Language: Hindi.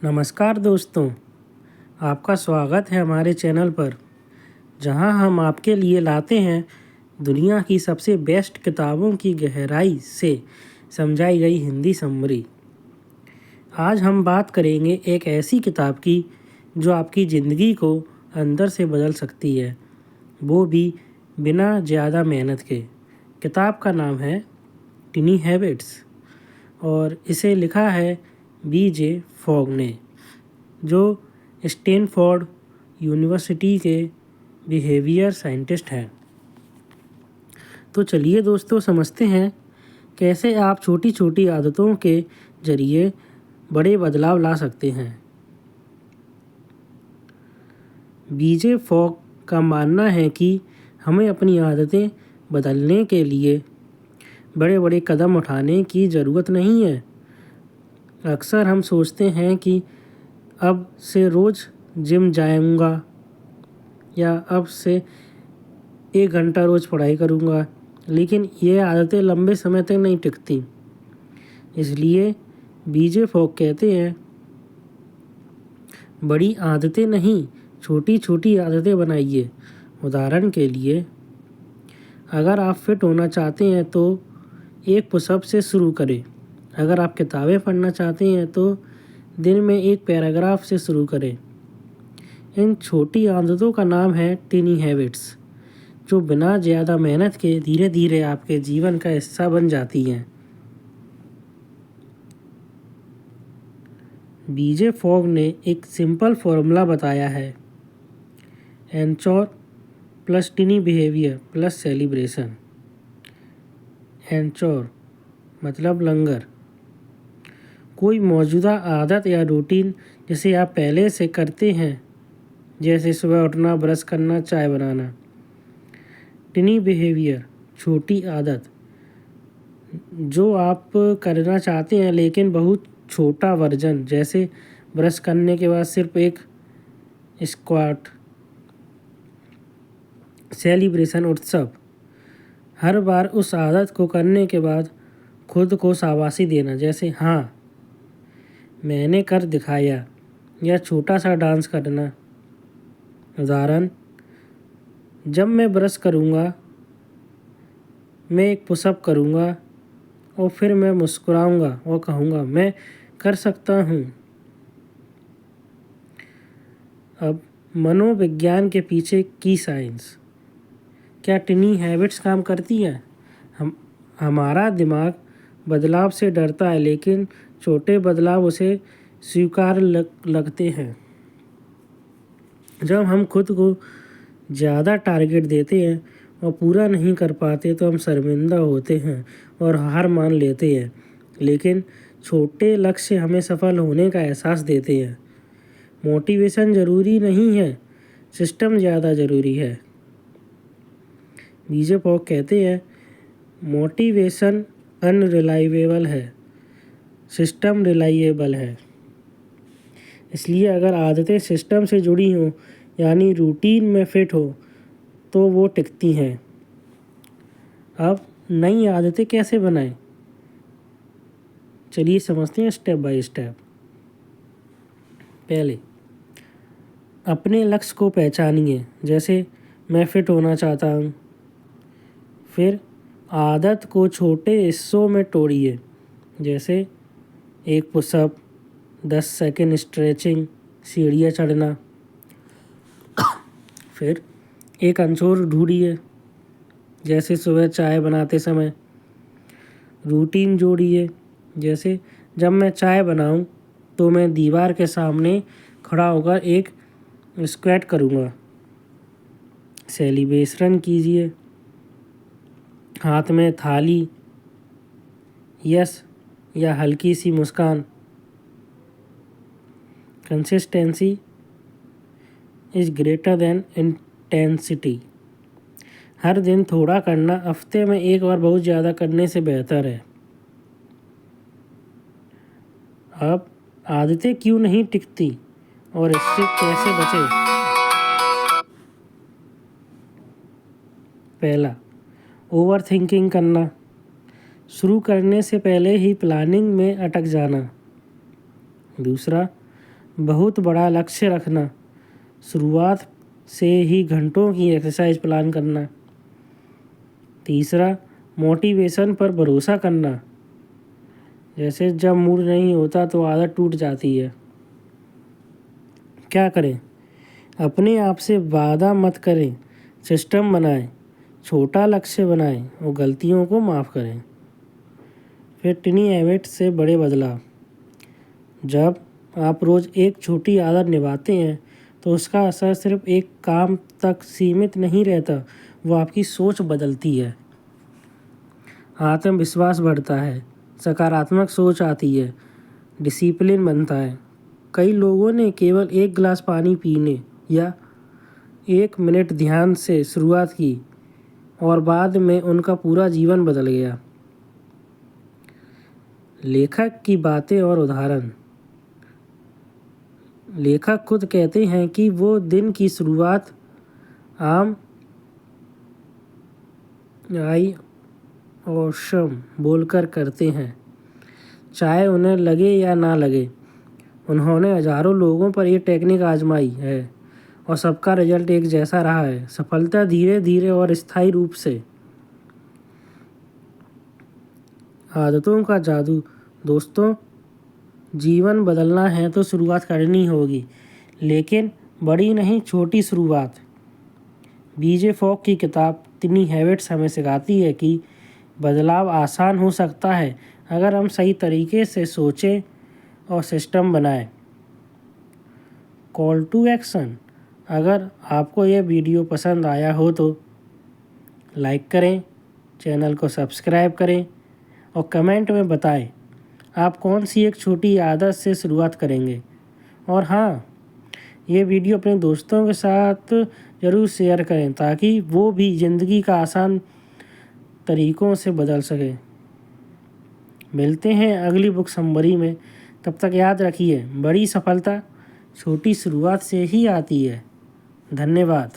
नमस्कार दोस्तों, आपका स्वागत है हमारे चैनल पर, जहां हम आपके लिए लाते हैं दुनिया की सबसे बेस्ट किताबों की गहराई से समझाई गई हिंदी समरी। आज हम बात करेंगे एक ऐसी किताब की जो आपकी ज़िंदगी को अंदर से बदल सकती है, वो भी बिना ज़्यादा मेहनत के। किताब का नाम है टिनी हैबिट्स और इसे लिखा है B.J. फॉग ने, जो स्टैनफोर्ड यूनिवर्सिटी के बिहेवियर साइंटिस्ट हैं। तो चलिए दोस्तों, समझते हैं कैसे आप छोटी छोटी आदतों के ज़रिए बड़े बदलाव ला सकते हैं। B.J. फॉग का मानना है कि हमें अपनी आदतें बदलने के लिए बड़े बड़े कदम उठाने की ज़रूरत नहीं है। अक्सर हम सोचते हैं कि अब से रोज़ जिम जाऊंगा या अब से 1 घंटा रोज़ पढ़ाई करूंगा, लेकिन ये आदतें लंबे समय तक नहीं टिकती। इसलिए B.J. फॉग कहते हैं, बड़ी आदतें नहीं, छोटी छोटी आदतें बनाइए। उदाहरण के लिए, अगर आप फिट होना चाहते हैं तो एक पुशअप से शुरू करें। अगर आप किताबें पढ़ना चाहते हैं तो दिन में एक पैराग्राफ से शुरू करें। इन छोटी आदतों का नाम है टिनी हैबिट्स, जो बिना ज़्यादा मेहनत के धीरे धीरे आपके जीवन का हिस्सा बन जाती हैं। B.J. फॉग ने एक सिंपल फॉर्मूला बताया है, एंचोर प्लस टिनी बिहेवियर प्लस सेलिब्रेशन। एंचोर मतलब लंगर, कोई मौजूदा आदत या रूटीन जिसे आप पहले से करते हैं, जैसे सुबह उठना, ब्रश करना, चाय बनाना। टिनी बिहेवियर छोटी आदत जो आप करना चाहते हैं लेकिन बहुत छोटा वर्जन, जैसे ब्रश करने के बाद सिर्फ एक स्क्वाट। सेलिब्रेशन उत्सव, हर बार उस आदत को करने के बाद खुद को शाबाशी देना, जैसे हाँ मैंने कर दिखाया, या छोटा सा डांस करना। उदाहरण, जब मैं ब्रश करूँगा मैं एक पुशअप करूँगा और फिर मैं मुस्कुराऊँगा और कहूँगा मैं कर सकता हूँ। अब मनोविज्ञान के पीछे की साइंस। क्या टिनी हैबिट्स काम करती है? हमारा दिमाग बदलाव से डरता है, लेकिन छोटे बदलाव उसे स्वीकार लगते हैं। जब हम खुद को ज़्यादा टारगेट देते हैं और पूरा नहीं कर पाते तो हम शर्मिंदा होते हैं और हार मान लेते हैं, लेकिन छोटे लक्ष्य हमें सफल होने का एहसास देते हैं। मोटिवेशन ज़रूरी नहीं है, सिस्टम ज़्यादा ज़रूरी है। B.J. फॉग कहते हैं, मोटिवेशन अनरिलायबल है, सिस्टम रिलायबल है। इसलिए अगर आदतें सिस्टम से जुड़ी हों, यानी रूटीन में फिट हो, तो वो टिकती हैं। अब नई आदतें कैसे बनाएं? चलिए समझते हैं स्टेप बाय स्टेप। पहले अपने लक्ष्य को पहचानिए, जैसे मैं फिट होना चाहता हूँ। फिर आदत को छोटे हिस्सों में तोड़िए, जैसे एक पुशअप, 10 सेकंड स्ट्रेचिंग, सीढ़ियाँ चढ़ना। फिर एक अंचोर ढूंढिए, जैसे सुबह चाय बनाते समय। रूटीन जोड़िए, जैसे जब मैं चाय बनाऊं तो मैं दीवार के सामने खड़ा होकर एक स्क्वाट करूंगा। सेलिब्रेशन कीजिए, हाथ में थाली, यस या हल्की सी मुस्कान। Consistency is greater than intensity, हर दिन थोड़ा करना हफ्ते में एक बार बहुत ज़्यादा करने से बेहतर है। अब आदतें क्यों नहीं टिकती और इससे कैसे बचें? पहला, ओवर थिंकिंग करना, शुरू करने से पहले ही प्लानिंग में अटक जाना। दूसरा, बहुत बड़ा लक्ष्य रखना, शुरुआत से ही घंटों की एक्सरसाइज प्लान करना। तीसरा, मोटिवेशन पर भरोसा करना, जैसे जब मूड नहीं होता तो आदत टूट जाती है। क्या करें? अपने आप से वादा मत करें, सिस्टम बनाएं, छोटा लक्ष्य बनाएं और गलतियों को माफ़ करें। फिर टिनी हैबिट से बड़े बदलाव। जब आप रोज़ एक छोटी आदत निभाते हैं तो उसका असर सिर्फ एक काम तक सीमित नहीं रहता, वो आपकी सोच बदलती है। आत्मविश्वास बढ़ता है, सकारात्मक सोच आती है, डिसिप्लिन बनता है। कई लोगों ने केवल 1 गिलास पानी पीने या 1 मिनट ध्यान से शुरुआत की और बाद में उनका पूरा जीवन बदल गया। लेखक की बातें और उदाहरण। लेखक खुद कहते हैं कि वो दिन की शुरुआत आम आई ऑसम बोलकर करते हैं, चाहे उन्हें लगे या ना लगे। उन्होंने हजारों लोगों पर ये टेक्निक आजमाई है और सबका रिजल्ट एक जैसा रहा है, सफलता धीरे धीरे और स्थायी रूप से। आदतों का जादू। दोस्तों, जीवन बदलना है तो शुरुआत करनी होगी, लेकिन बड़ी नहीं, छोटी शुरुआत। बीजे फॉक की किताब टिनी हैबिट्स हमें सिखाती है कि बदलाव आसान हो सकता है अगर हम सही तरीके से सोचें और सिस्टम बनाएं। Call to action. अगर आपको यह वीडियो पसंद आया हो तो लाइक करें, चैनल को सब्सक्राइब करें और कमेंट में बताएं आप कौन सी एक छोटी आदत से शुरुआत करेंगे। और हाँ, ये वीडियो अपने दोस्तों के साथ ज़रूर शेयर करें ताकि वो भी ज़िंदगी का आसान तरीक़ों से बदल सके। मिलते हैं अगली बुक समरी में। तब तक याद रखिए, बड़ी सफलता छोटी शुरुआत से ही आती है। धन्यवाद।